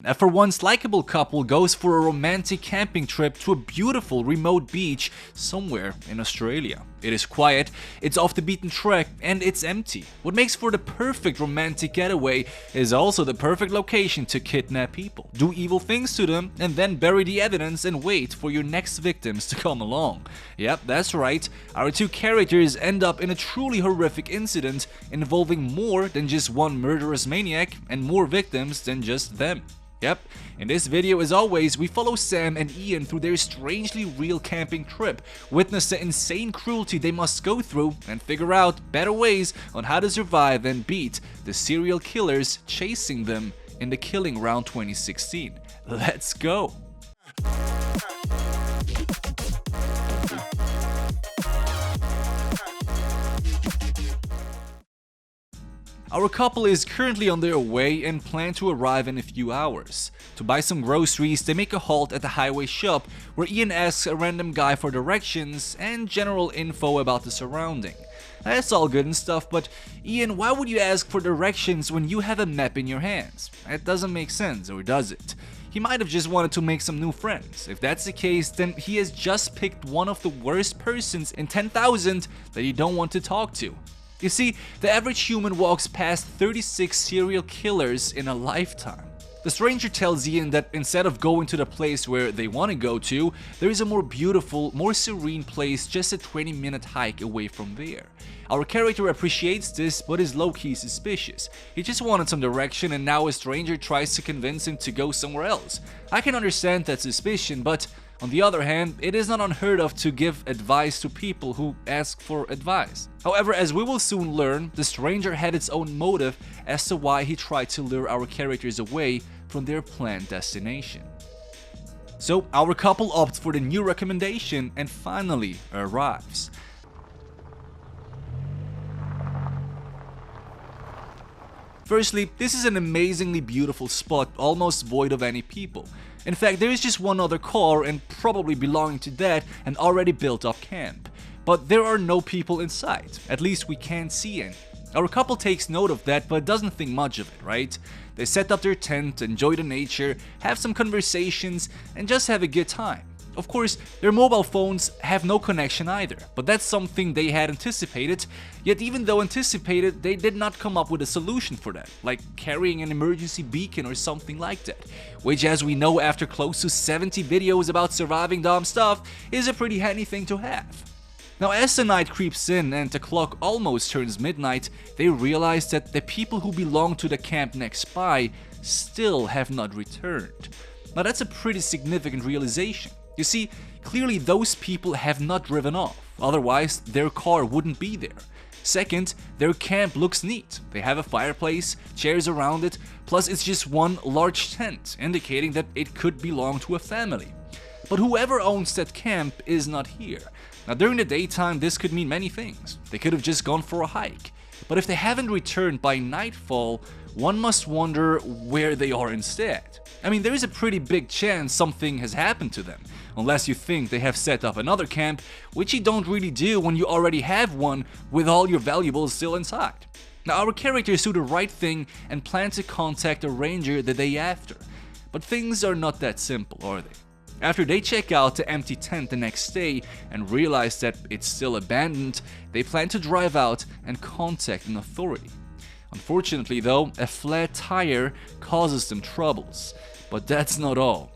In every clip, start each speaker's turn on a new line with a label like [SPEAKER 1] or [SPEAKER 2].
[SPEAKER 1] A for once likable couple goes for a romantic camping trip to a beautiful remote beach somewhere in Australia. It is quiet, it's off the beaten track, and it's empty. What makes for the perfect romantic getaway is also the perfect location to kidnap people, do evil things to them, and then bury the evidence and wait for your next victims to come along. Yep, that's right, our two characters end up in a truly horrific incident involving more than just one murderous maniac and more victims than just them. Yep, in this video as always, we follow Sam and Ian through their strangely real camping trip, witness the insane cruelty they must go through, and figure out better ways on how to survive and beat the serial killers chasing them in the Killing Round 2016. Let's go! Our couple is currently on their way and plan to arrive in a few hours. To buy some groceries, they make a halt at the highway shop where Ian asks a random guy for directions and general info about the surrounding. That's all good and stuff, but Ian, why would you ask for directions when you have a map in your hands? That doesn't make sense, or does it? He might have just wanted to make some new friends. If that's the case, then he has just picked one of the worst persons in 10,000 that you don't want to talk to. You see, the average human walks past 36 serial killers in a lifetime. The stranger tells Ian that instead of going to the place where they want to go to, there is a more beautiful, more serene place just a 20-minute hike away from there. Our character appreciates this, but is low-key suspicious. He just wanted some direction, and now a stranger tries to convince him to go somewhere else. I can understand that suspicion, but on the other hand, it is not unheard of to give advice to people who ask for advice. However, as we will soon learn, the stranger had its own motive as to why he tried to lure our characters away from their planned destination. So, our couple opts for the new recommendation and finally arrives. Firstly, this is an amazingly beautiful spot, almost void of any people. In fact, there is just one other car, and probably belonging to that, an already built up camp. But there are no people in sight, at least we can't see any. Our couple takes note of that, but doesn't think much of it, right? They set up their tent, enjoy the nature, have some conversations, and just have a good time. Of course, their mobile phones have no connection either, but that's something they had anticipated, yet even though anticipated, they did not come up with a solution for that, like carrying an emergency beacon or something like that, which, as we know after close to 70 videos about surviving dumb stuff, is a pretty handy thing to have. Now, as the night creeps in and the clock almost turns midnight, they realize that the people who belong to the camp next by still have not returned. Now, that's a pretty significant realization. You see, clearly those people have not driven off, otherwise their car wouldn't be there. Second, their camp looks neat. They have a fireplace, chairs around it, plus it's just one large tent, indicating that it could belong to a family. But whoever owns that camp is not here. Now, during the daytime, this could mean many things. They could have just gone for a hike. But if they haven't returned by nightfall, one must wonder where they are instead. I mean, there is a pretty big chance something has happened to them, unless you think they have set up another camp, which you don't really do when you already have one with all your valuables still inside. Now, our characters do the right thing and plan to contact a ranger the day after. But things are not that simple, are they? After they check out the empty tent the next day and realize that it's still abandoned, they plan to drive out and contact an authority. Unfortunately though, a flat tire causes them troubles. But that's not all.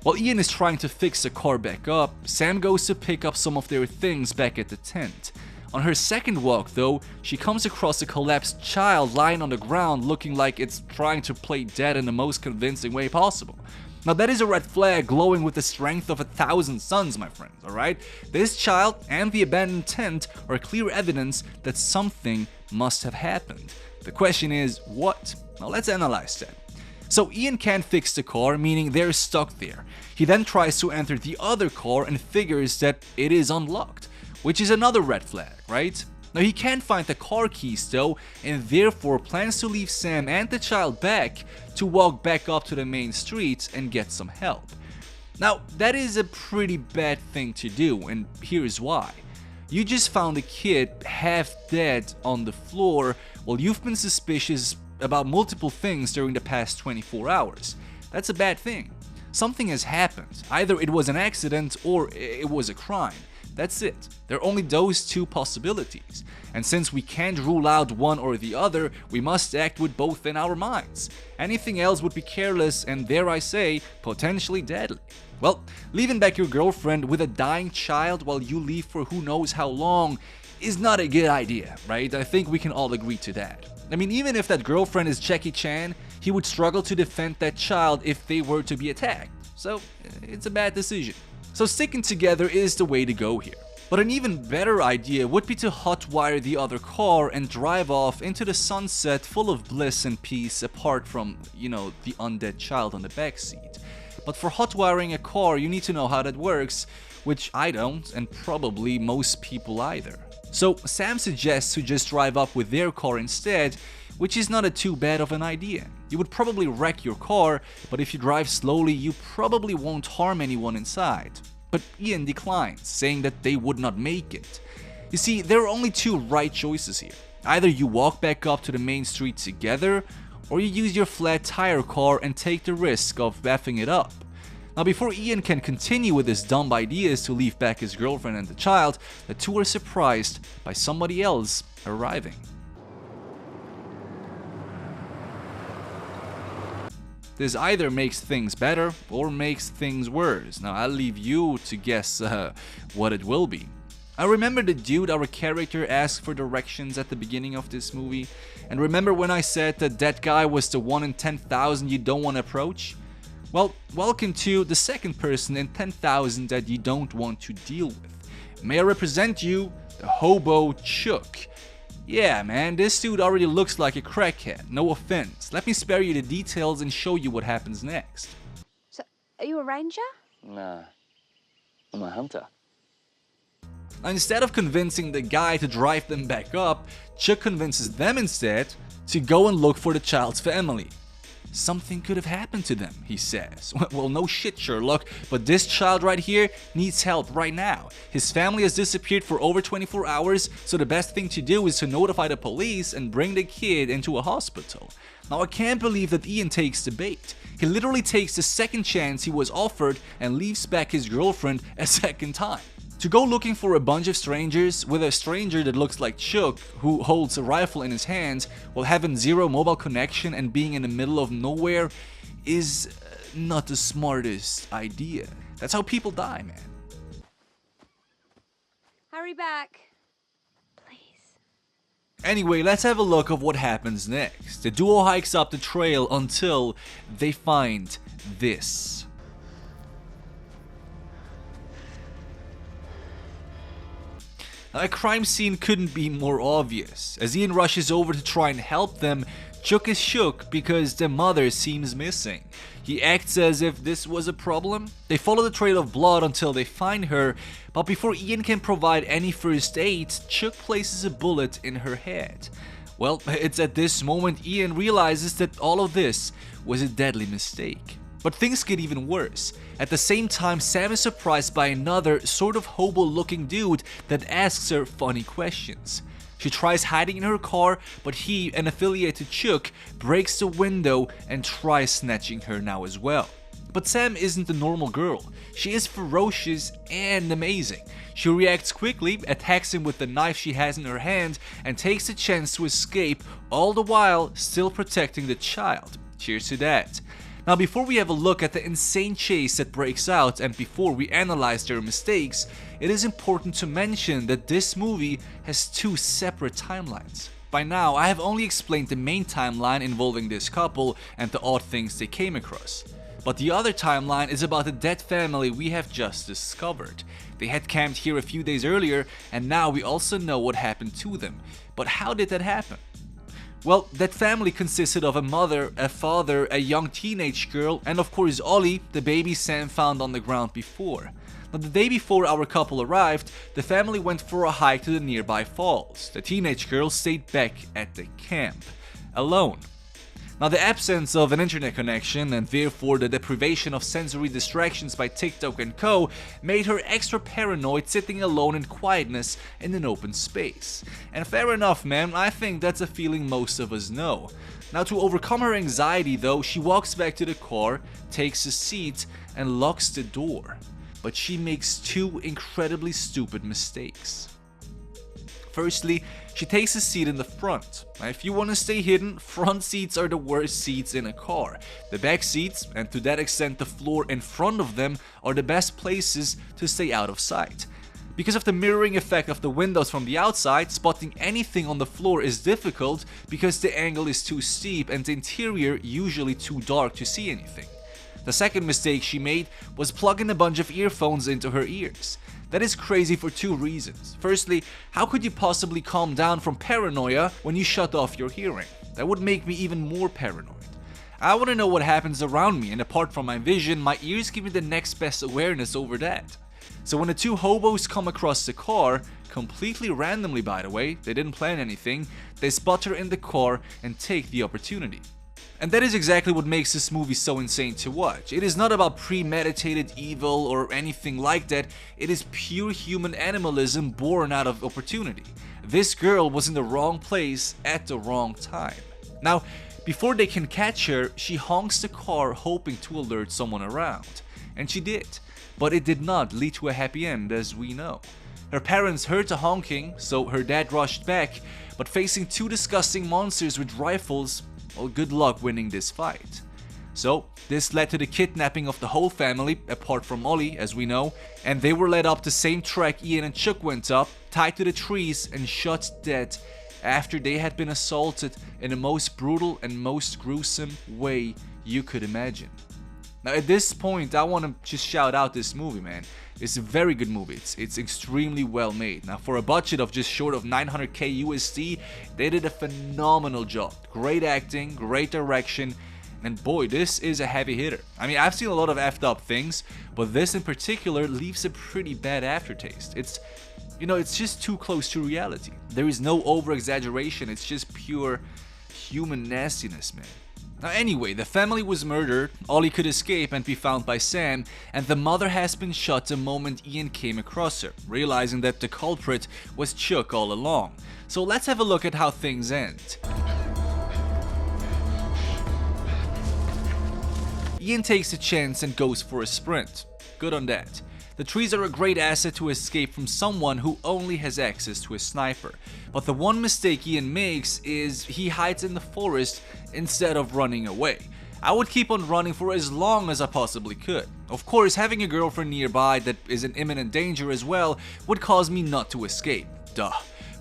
[SPEAKER 1] While Ian is trying to fix the car back up, Sam goes to pick up some of their things back at the tent. On her second walk though, she comes across a collapsed child lying on the ground looking like it's trying to play dead in the most convincing way possible. Now that is a red flag glowing with the strength of 1,000 suns, my friends, alright? This child and the abandoned tent are clear evidence that something must have happened. The question is, what? Now let's analyze that. So Ian can't fix the car, meaning they're stuck there. He then tries to enter the other car and figures that it is unlocked, which is another red flag, right? Now he can't find the car keys though, and therefore plans to leave Sam and the child back to walk back up to the main street and get some help. Now that is a pretty bad thing to do, and here's why. You just found a kid half dead on the floor while you've been suspicious about multiple things during the past 24 hours. that's a bad thing. Something has happened. Either it was an accident or it was a crime. That's it. There are only those two possibilities. And since we can't rule out one or the other, we must act with both in our minds. Anything else would be careless and, dare I say, potentially deadly. Well, leaving back your girlfriend with a dying child while you leave for who knows how long is not a good idea, right? I think we can all agree to that. I mean, even if that girlfriend is Jackie Chan, he would struggle to defend that child if they were to be attacked. So, it's a bad decision. So sticking together is the way to go here. But an even better idea would be to hotwire the other car and drive off into the sunset full of bliss and peace apart from, the undead child on the backseat. But for hotwiring a car, you need to know how that works, which I don't, and probably most people either. So Sam suggests to just drive up with their car instead, which is not too bad of an idea. You would probably wreck your car, but if you drive slowly, you probably won't harm anyone inside. But Ian declines, saying that they would not make it. You see, there are only two right choices here. Either you walk back up to the main street together, or you use your flat tire car and take the risk of effing it up. Now, before Ian can continue with his dumb ideas to leave back his girlfriend and the child, the two are surprised by somebody else arriving. This either makes things better or makes things worse. Now, I'll leave you to guess what it will be. I remember the dude our character asked for directions at the beginning of this movie, and remember when I said that that guy was the 1 in 10,000 you don't want to approach? Well, welcome to the second person in 10,000 that you don't want to deal with. May I represent you, the hobo Chuck. Yeah, man, this dude already looks like a crackhead, no offense. Let me spare you the details and show you what happens next.
[SPEAKER 2] So, are you a ranger?
[SPEAKER 3] Nah, I'm a hunter.
[SPEAKER 1] Now, instead of convincing the guy to drive them back up, Chuck convinces them instead to go and look for the child's family. Something could have happened to them, he says. Well, no shit, Sherlock, but this child right here needs help right now. His family has disappeared for over 24 hours, so the best thing to do is to notify the police and bring the kid into a hospital. Now, I can't believe that Ian takes the bait. He literally takes the second chance he was offered and leaves back his girlfriend a second time. To go looking for a bunch of strangers with a stranger that looks like Chuck, who holds a rifle in his hands while having zero mobile connection and being in the middle of nowhere is not the smartest idea. That's how people die, man.
[SPEAKER 2] Hurry back. Please.
[SPEAKER 1] Anyway, let's have a look of what happens next. The duo hikes up the trail until they find this. A crime scene couldn't be more obvious. As Ian rushes over to try and help them, Chuck is shook because the mother seems missing. He acts as if this was a problem. They follow the trail of blood until they find her, but before Ian can provide any first aid, Chuck places a bullet in her head. Well, it's at this moment Ian realizes that all of this was a deadly mistake. But things get even worse. At the same time, Sam is surprised by another sort of hobo-looking dude that asks her funny questions. She tries hiding in her car, but he, an affiliate to Chuck, breaks the window and tries snatching her now as well. But Sam isn't a normal girl. She is ferocious and amazing. She reacts quickly, attacks him with the knife she has in her hand, and takes the chance to escape, all the while still protecting the child. Cheers to that. Now, before we have a look at the insane chase that breaks out and before we analyze their mistakes, it is important to mention that this movie has two separate timelines. By now, I have only explained the main timeline involving this couple and the odd things they came across. But the other timeline is about the dead family we have just discovered. They had camped here a few days earlier, and now we also know what happened to them. But how did that happen? Well, that family consisted of a mother, a father, a young teenage girl, and of course Ollie, the baby Sam found on the ground before. Now, the day before our couple arrived, the family went for a hike to the nearby falls. The teenage girl stayed back at the camp, alone. Now, the absence of an internet connection and therefore the deprivation of sensory distractions by TikTok and co made her extra paranoid, sitting alone in quietness in an open space. And fair enough, man, I think that's a feeling most of us know. Now, to overcome her anxiety though, she walks back to the car, takes a seat, and locks the door. But she makes two incredibly stupid mistakes. Firstly, she takes a seat in the front. Now, if you want to stay hidden, front seats are the worst seats in a car. The back seats, and to that extent the floor in front of them, are the best places to stay out of sight. Because of the mirroring effect of the windows from the outside, spotting anything on the floor is difficult because the angle is too steep and the interior usually too dark to see anything. The second mistake she made was plugging a bunch of earphones into her ears. That is crazy for two reasons. Firstly, how could you possibly calm down from paranoia when you shut off your hearing? That would make me even more paranoid. I want to know what happens around me, and apart from my vision, my ears give me the next best awareness over that. So when the two hobos come across the car, completely randomly by the way, they didn't plan anything, they spot her in the car and take the opportunity. And that is exactly what makes this movie so insane to watch. It is not about premeditated evil or anything like that, it is pure human animalism born out of opportunity. This girl was in the wrong place at the wrong time. Now, before they can catch her, she honks the car hoping to alert someone around. And she did, but it did not lead to a happy end as we know. Her parents heard the honking, so her dad rushed back, but facing two disgusting monsters with rifles, well, good luck winning this fight. So, this led to the kidnapping of the whole family, apart from Ollie, as we know, and they were led up the same track Ian and Chuck went up, tied to the trees and shot dead after they had been assaulted in the most brutal and most gruesome way you could imagine. Now, at this point, I want to just shout out this movie, man. It's a very good movie. It's extremely well made. Now, for a budget of just short of 900k USD, they did a phenomenal job. Great acting, great direction, and boy, this is a heavy hitter. I mean, I've seen a lot of effed up things, but this in particular leaves a pretty bad aftertaste. It's just too close to reality. There is no over-exaggeration, it's just pure human nastiness, man. Now anyway, the family was murdered, Ollie could escape and be found by Sam, and the mother has been shot the moment Ian came across her, realizing that the culprit was Chuck all along. So let's have a look at how things end. Ian takes a chance and goes for a sprint. Good on that. The trees are a great asset to escape from someone who only has access to a sniper. But the one mistake Ian makes is he hides in the forest instead of running away. I would keep on running for as long as I possibly could. Of course, having a girlfriend nearby that is in imminent danger as well would cause me not to escape. Duh.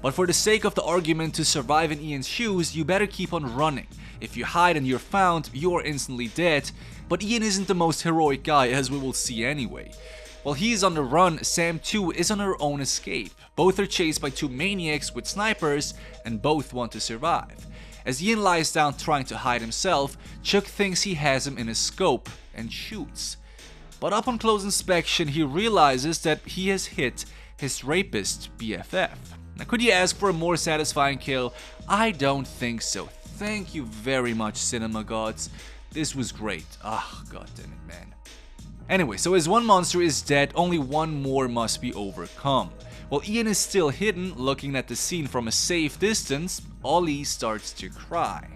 [SPEAKER 1] But for the sake of the argument to survive in Ian's shoes, you better keep on running. If you hide and you're found, you're instantly dead. But Ian isn't the most heroic guy, as we will see anyway. While he is on the run, Sam too is on her own escape. Both are chased by two maniacs with snipers, and both want to survive. As Ian lies down trying to hide himself, Chuck thinks he has him in his scope and shoots. But upon close inspection, he realizes that he has hit his rapist BFF. Now, could you ask for a more satisfying kill? I don't think so. Thank you very much, cinema gods. This was great. Ah, god damn it, man. Anyway, so as one monster is dead, only one more must be overcome. While Ian is still hidden, looking at the scene from a safe distance, Ollie starts to cry.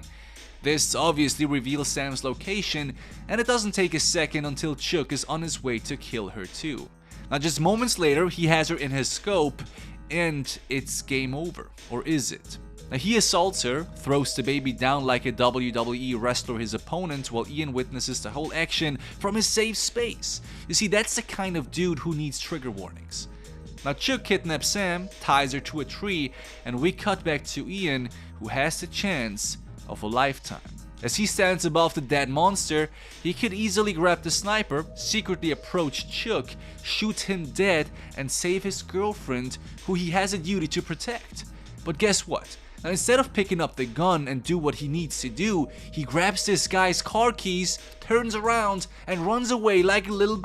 [SPEAKER 1] This obviously reveals Sam's location, and it doesn't take a second until Chuck is on his way to kill her too. Now just moments later, he has her in his scope, and it's game over. Or is it? Now he assaults her, throws the baby down like a WWE wrestler his opponent, while Ian witnesses the whole action from his safe space. You see, that's the kind of dude who needs trigger warnings. Now Chuck kidnaps Sam, ties her to a tree, and we cut back to Ian, who has the chance of a lifetime. As he stands above the dead monster, he could easily grab the sniper, secretly approach Chuck, shoot him dead, and save his girlfriend, who he has a duty to protect. But guess what? Now instead of picking up the gun and do what he needs to do, he grabs this guy's car keys, turns around, and runs away like a little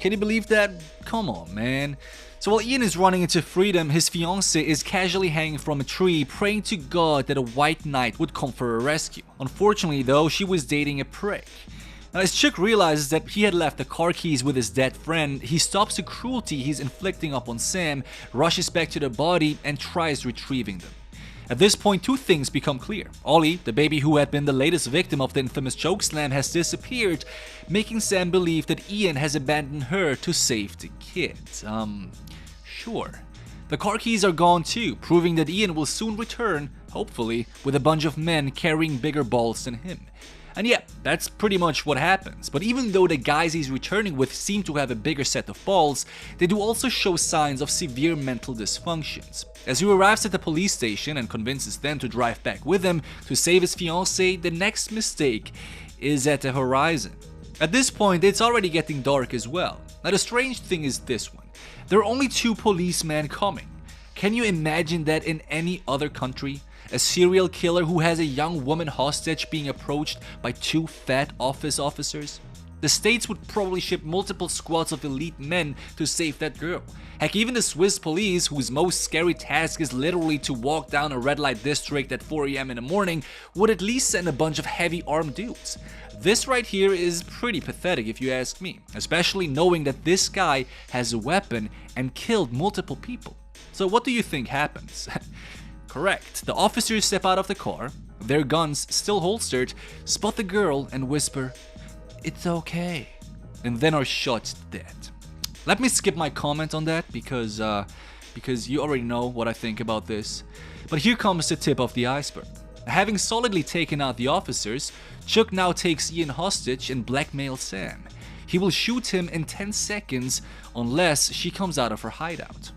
[SPEAKER 1] Can you believe that? Come on, man. So while Ian is running into freedom, his fiancée is casually hanging from a tree, praying to God that a white knight would come for her rescue. Unfortunately though, she was dating a prick. Now as Chuck realizes that he had left the car keys with his dead friend, he stops the cruelty he's inflicting upon Sam, rushes back to the body and tries retrieving them. At this point, two things become clear. Ollie, the baby who had been the latest victim of the infamous chokeslam, has disappeared, making Sam believe that Ian has abandoned her to save the kid. Sure. The car keys are gone too, proving that Ian will soon return, hopefully, with a bunch of men carrying bigger balls than him. And yeah, that's pretty much what happens. But even though the guys he's returning with seem to have a bigger set of balls, they do also show signs of severe mental dysfunctions. As he arrives at the police station and convinces them to drive back with him to save his fiancée, the next mistake is at the horizon. At this point, it's already getting dark as well. Now the strange thing is this one. There are only 2 policemen coming. Can you imagine that in any other country? A serial killer who has a young woman hostage being approached by 2 fat office officers? The States would probably ship multiple squads of elite men to save that girl. Heck, even the Swiss police, whose most scary task is literally to walk down a red light district at 4 AM in the morning, would at least send a bunch of heavy armed dudes. This right here is pretty pathetic if you ask me, especially knowing that this guy has a weapon and killed multiple people. So what do you think happens? Correct, the officers step out of the car, their guns still holstered, spot the girl and whisper, "It's okay," and then are shot dead. Let me skip my comment on that because you already know what I think about this. But here comes the tip of the iceberg. Having solidly taken out the officers, Chuck now takes Ian hostage and blackmails Sam. He will shoot him in 10 seconds unless she comes out of her hideout.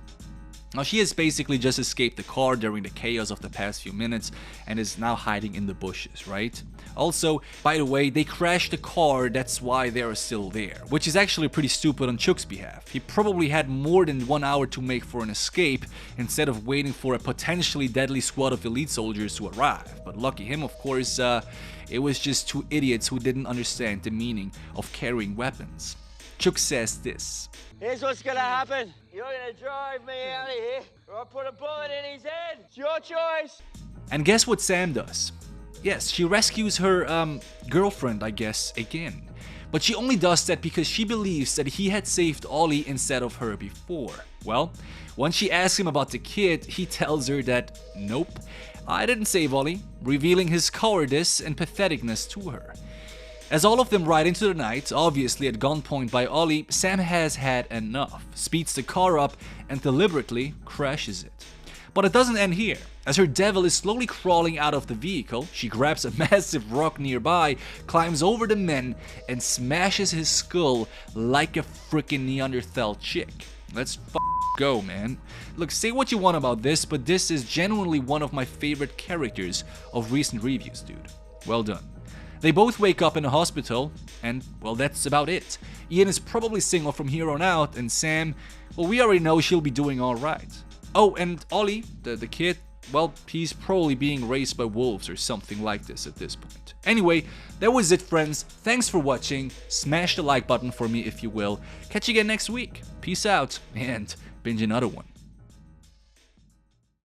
[SPEAKER 1] Now she has basically just escaped the car during the chaos of the past few minutes and is now hiding in the bushes, right? Also, by the way, they crashed the car, that's why they are still there, which is actually pretty stupid on Chuck's behalf. He probably had more than 1 hour to make for an escape instead of waiting for a potentially deadly squad of elite soldiers to arrive. But lucky him, of course, it was just 2 idiots who didn't understand the meaning of carrying weapons. Chuck says this.
[SPEAKER 4] "Here's what's gonna happen. You're gonna drive me out of here, or I'll put a bullet in his head. It's your choice."
[SPEAKER 1] And guess what Sam does? Yes, she rescues her, girlfriend, I guess, again. But she only does that because she believes that he had saved Ollie instead of her before. Well, when she asks him about the kid, he tells her that, nope, I didn't save Ollie, revealing his cowardice and patheticness to her. As all of them ride into the night, obviously at gunpoint by Ollie, Sam has had enough, speeds the car up and deliberately crashes it. But it doesn't end here. As her devil is slowly crawling out of the vehicle, she grabs a massive rock nearby, climbs over the men and smashes his skull like a freaking Neanderthal chick. Let's go, man. Look, say what you want about this, but this is genuinely one of my favorite characters of recent reviews, dude. Well done. They both wake up in a hospital, and, well, that's about it. Ian is probably single from here on out, and Sam, well, we already know she'll be doing alright. Oh, and Ollie, the kid, well, he's probably being raised by wolves or something like this at this point. Anyway, that was it, friends. Thanks for watching. Smash the like button for me if you will. Catch you again next week. Peace out, and binge another one.